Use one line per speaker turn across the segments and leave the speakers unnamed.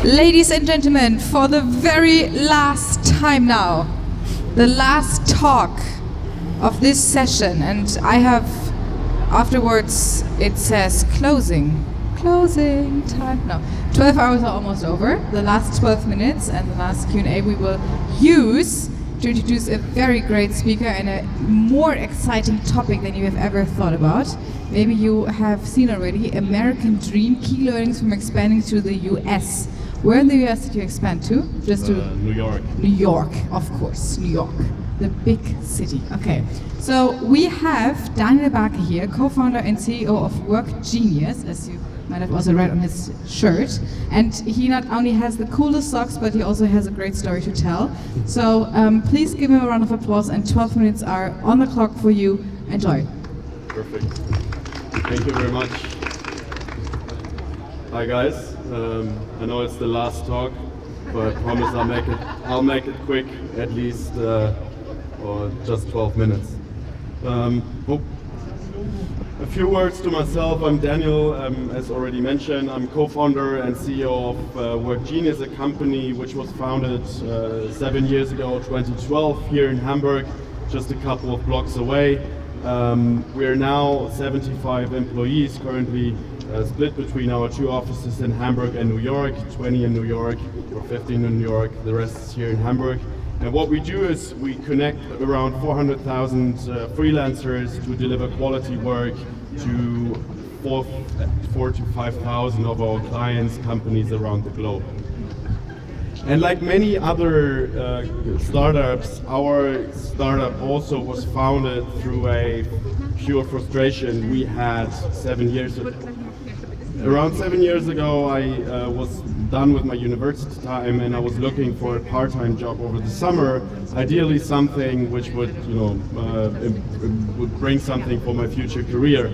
Ladies and gentlemen, for the very last time now, the last talk of this session, and I have afterwards it says closing time. No, 12 hours are almost over. The last 12 minutes and the last Q&A we will use to introduce a very great speaker and a more exciting topic than you have ever thought about. Maybe you have seen already American Dream, key learnings from expanding to the US. Where in the US did you expand to? Just to
New York.
New York, of course, New York, the big city. Okay, so we have Daniel Barke here, co-founder and CEO of WorkGenius, as you might have also read on his shirt. And he not only has the coolest socks, but he also has a great story to tell. So please give him a round of applause, and 12 minutes are on the clock for you. Enjoy.
Perfect. Thank you very much. Hi guys. I know it's the last talk, but I promise I'll make it quick, at least, or just 12 minutes. A few words to myself. I'm Daniel, as already mentioned. I'm co-founder and CEO of WorkGenius, a company which was founded 7 years ago, 2012, here in Hamburg, just a couple of blocks away. We're now 75 employees, currently split between our two offices in Hamburg and New York, 20 in New York, or 15 in New York, the rest is here in Hamburg. And what we do is we connect around 400,000 freelancers to deliver quality work to 4,000 to 5,000 of our clients, companies around the globe. And like many other startups, our startup also was founded through a pure frustration we had 7 years ago. Around 7 years ago, I was done with my university time, and I was looking for a part-time job over the summer. Ideally, something which would, would bring something for my future career.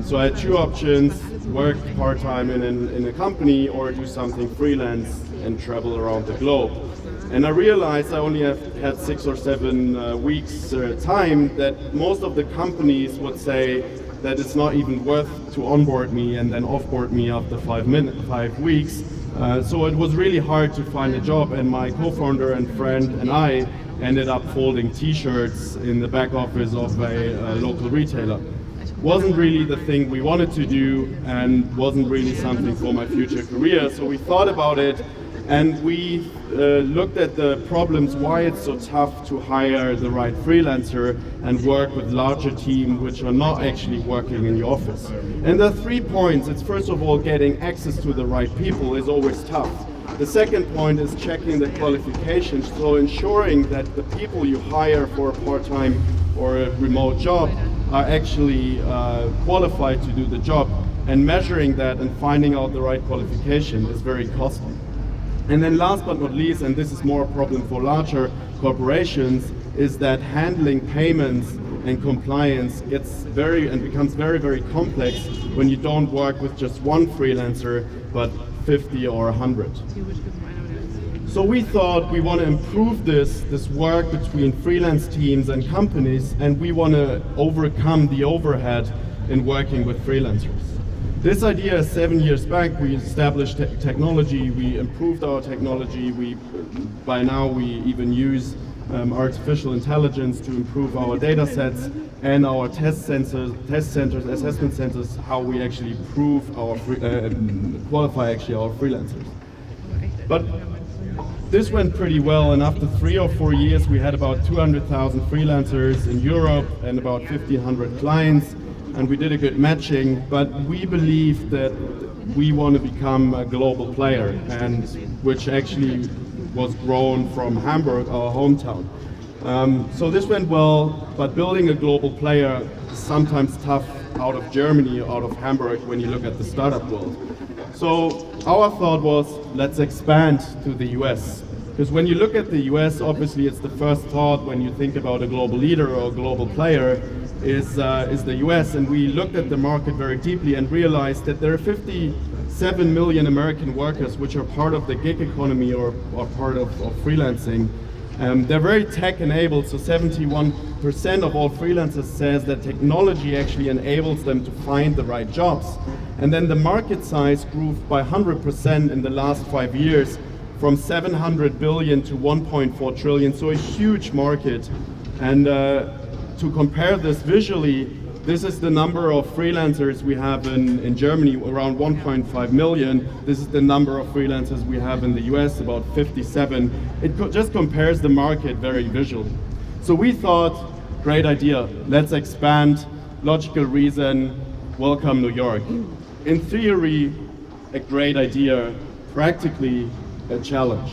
So I had two options: work part-time in a company, or do something freelance and travel around the globe. And I realized I only had 6 or 7 weeks time, that most of the companies would say that it's not even worth to onboard me and then offboard me after 5 weeks. So it was really hard to find a job, and my co-founder and friend and I ended up folding t-shirts in the back office of a local retailer. Wasn't really the thing we wanted to do, and wasn't really something for my future career. So we thought about it, and we looked at the problems, why it's so tough to hire the right freelancer and work with larger teams which are not actually working in the office. And there are 3 points. It's first of all, getting access to the right people is always tough. The second point is checking the qualifications, so ensuring that the people you hire for a part-time or a remote job are actually qualified to do the job, and measuring that and finding out the right qualification is very costly. And then last but not least, and this is more a problem for larger corporations, is that handling payments and compliance becomes very, very complex when you don't work with just one freelancer, but 50 or 100. So we thought we want to improve this work between freelance teams and companies, and we want to overcome the overhead in working with freelancers. This idea is 7 years back. We established technology, we improved our technology, by now we even use artificial intelligence to improve our data sets and our assessment centers, how we actually qualify our freelancers. But this went pretty well, and after 3 or 4 years we had about 200,000 freelancers in Europe and about 1,500 clients. And we did a good matching, but we believe that we want to become a global player, and which actually was grown from Hamburg, our hometown. So this went well, but building a global player is sometimes tough out of Germany, out of Hamburg, when you look at the startup world. So our thought was, let's expand to the US. Because when you look at the US, obviously it's the first thought when you think about a global leader or a global player, is the US, and we looked at the market very deeply and realized that there are 57 million American workers which are part of the gig economy or part of freelancing, They're very tech enabled, so 71% of all freelancers says that technology actually enables them to find the right jobs. And then the market size grew by 100% in the last 5 years, from 700 billion to 1.4 trillion, so a huge market. And to compare this visually, this is the number of freelancers we have in Germany, around 1.5 million. This is the number of freelancers we have in the US, about 57. It just compares the market very visually. So we thought, great idea, let's expand. Logical reason, welcome New York. In theory, a great idea, practically a challenge.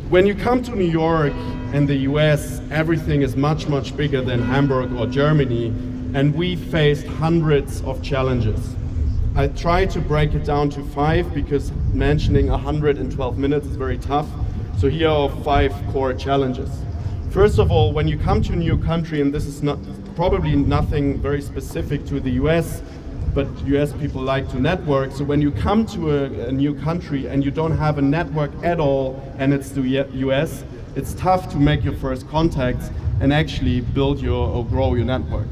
When you come to New York and the US, everything is much, much bigger than Hamburg or Germany, and we faced hundreds of challenges. I tried to break it down to 5 because mentioning 112 minutes is very tough. So here are 5 core challenges. First of all, when you come to a new country, and this is probably nothing very specific to the US, but US people like to network. So when you come to a new country and you don't have a network at all, and it's the US, it's tough to make your first contacts and actually build or grow your network.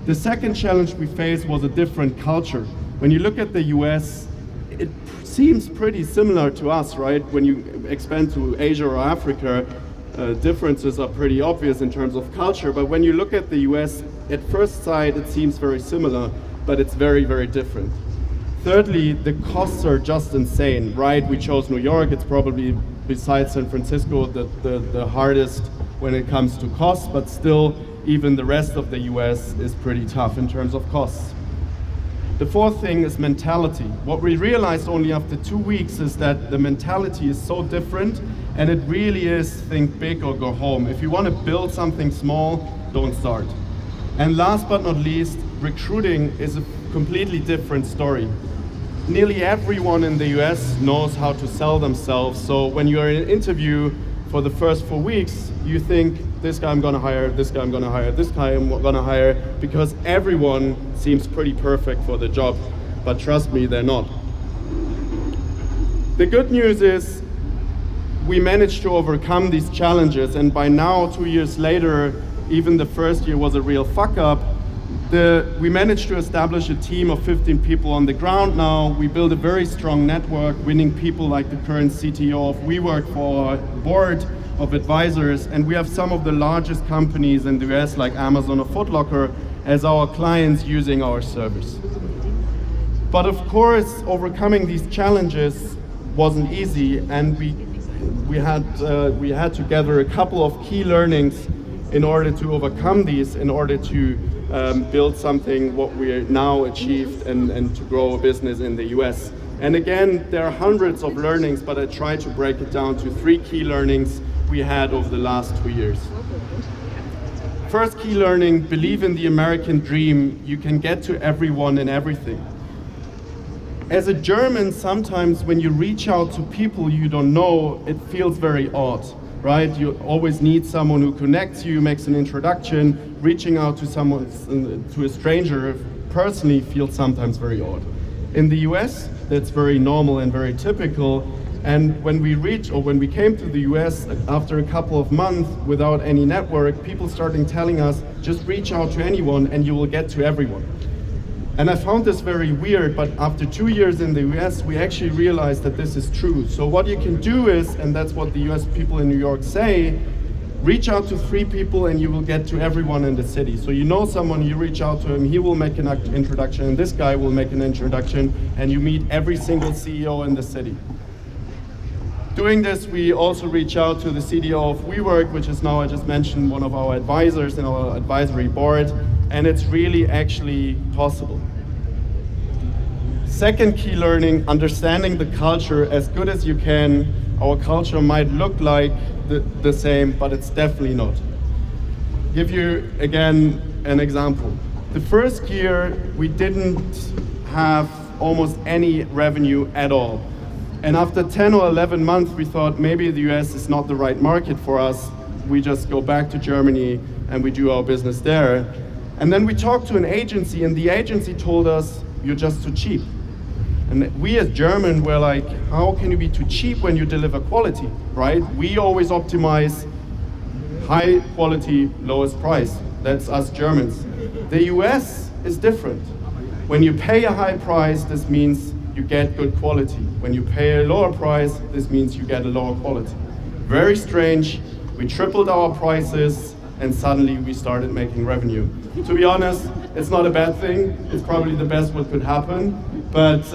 The second challenge we faced was a different culture. When you look at the US, it seems pretty similar to us, right? When you expand to Asia or Africa, differences are pretty obvious in terms of culture, but when you look at the US, at first sight it seems very similar, but it's very, very different. Thirdly, the costs are just insane, right? We chose New York, it's probably, besides San Francisco, the hardest when it comes to costs, but still, even the rest of the US is pretty tough in terms of costs. The fourth thing is mentality. What we realized only after 2 weeks is that the mentality is so different, and it really is think big or go home. If you want to build something small, don't start. And last but not least, recruiting is a completely different story. Nearly everyone in the US knows how to sell themselves, so when you're in an interview for the first 4 weeks, you think, this guy I'm gonna hire, this guy I'm gonna hire, this guy I'm gonna hire, because everyone seems pretty perfect for the job, but trust me, they're not. The good news is we managed to overcome these challenges, and by now, 2 years later, even the first year was a real fuck up. We managed to establish a team of 15 people on the ground now. We built a very strong network, winning people like the current CTO of WeWork for our board of advisors, and we have some of the largest companies in the US like Amazon or Foot Locker as our clients using our service. But of course, overcoming these challenges wasn't easy, and we had to gather a couple of key learnings in order to overcome these, in order to build something what we now achieved and to grow a business in the US. And again, there are hundreds of learnings, but I tried to break it down to 3 key learnings we had over the last 2 years. First key learning, believe in the American dream. You can get to everyone and everything. As a German, sometimes when you reach out to people you don't know, it feels very odd, right? You always need someone who connects you, makes an introduction. Reaching out to someone, to a stranger personally feels sometimes very odd. In the US, that's very normal and very typical. And when we came to the US after a couple of months without any network, people started telling us, just reach out to anyone and you will get to everyone. And I found this very weird, but after 2 years in the US, we actually realized that this is true. So what you can do is, and that's what the US people in New York say, reach out to 3 people and you will get to everyone in the city. So you know someone, you reach out to him, he will make an introduction, and this guy will make an introduction, and you meet every single CEO in the city. Doing this, we also reach out to the CDO of WeWork, which is now, I just mentioned, one of our advisors in our advisory board, and it's really actually possible. Second key learning, understanding the culture as good as you can. Our culture might look like the same, but it's definitely not. Give you, again, an example. The first year, we didn't have almost any revenue at all. And after 10 or 11 months, we thought maybe the US is not the right market for us. We just go back to Germany and we do our business there. And then we talked to an agency, and the agency told us, you're just too cheap. And we as German were like, how can you be too cheap when you deliver quality, right? We always optimize high quality, lowest price. That's us Germans. The US is different. When you pay a high price, this means you get good quality. When you pay a lower price, this means you get a lower quality. Very strange. We tripled our prices and suddenly we started making revenue. To be honest, it's not a bad thing. It's probably the best what could happen. But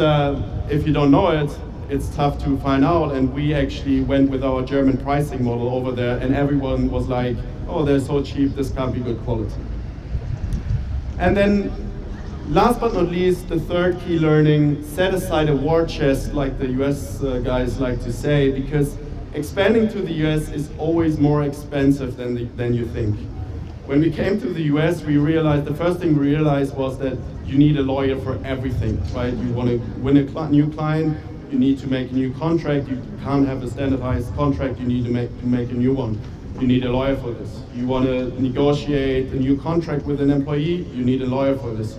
if you don't know it, it's tough to find out. And we actually went with our German pricing model over there and everyone was like, oh, they're so cheap, this can't be good quality. And then last but not least, the third key learning, set aside a war chest, like the US guys like to say, because expanding to the US is always more expensive than you think. When we came to the US, we realized, the first thing we realized was that you need a lawyer for everything, right? You want to win a new client, you need to make a new contract, you can't have a standardized contract, you need to make a new one. You need a lawyer for this. You want to negotiate a new contract with an employee, you need a lawyer for this.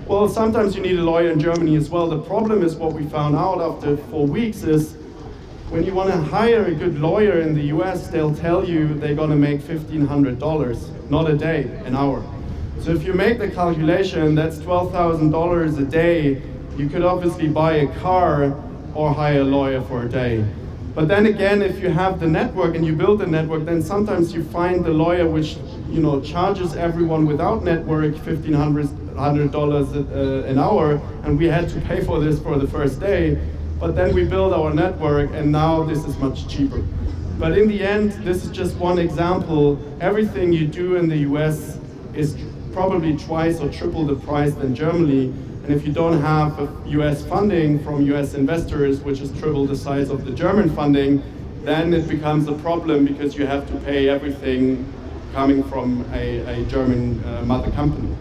Well, sometimes you need a lawyer in Germany as well. The problem is what we found out after 4 weeks is when you want to hire a good lawyer in the US, they'll tell you they're going to make $1,500, not a day, an hour. So if you make the calculation, that's $12,000 a day. You could obviously buy a car or hire a lawyer for a day. But then again, if you have the network and you build the network, then sometimes you find the lawyer which charges everyone without network $1,500 an hour, and we had to pay for this for the first day. But then we build our network and now this is much cheaper. But in the end, this is just one example. Everything you do in the US is probably twice or triple the price than Germany. And if you don't have US funding from US investors, which is triple the size of the German funding, then it becomes a problem because you have to pay everything coming from a German mother company.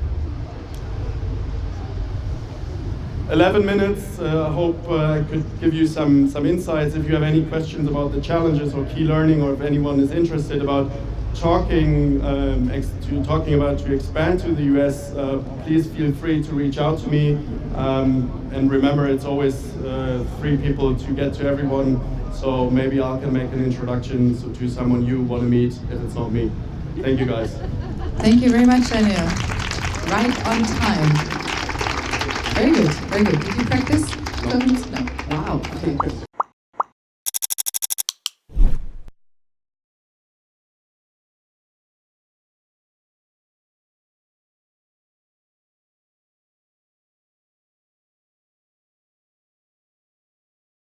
11 minutes, I hope I could give you some insights. If you have any questions about the challenges or key learning, or if anyone is interested about talking about to expand to the US, please feel free to reach out to me. And remember, it's always 3 people to get to everyone, so maybe I can make an introduction to someone you want to meet if it's not me. Thank you guys.
Thank you very much, Daniel. Right on time. Very good, very good. Did you practice? No. Wow. Okay.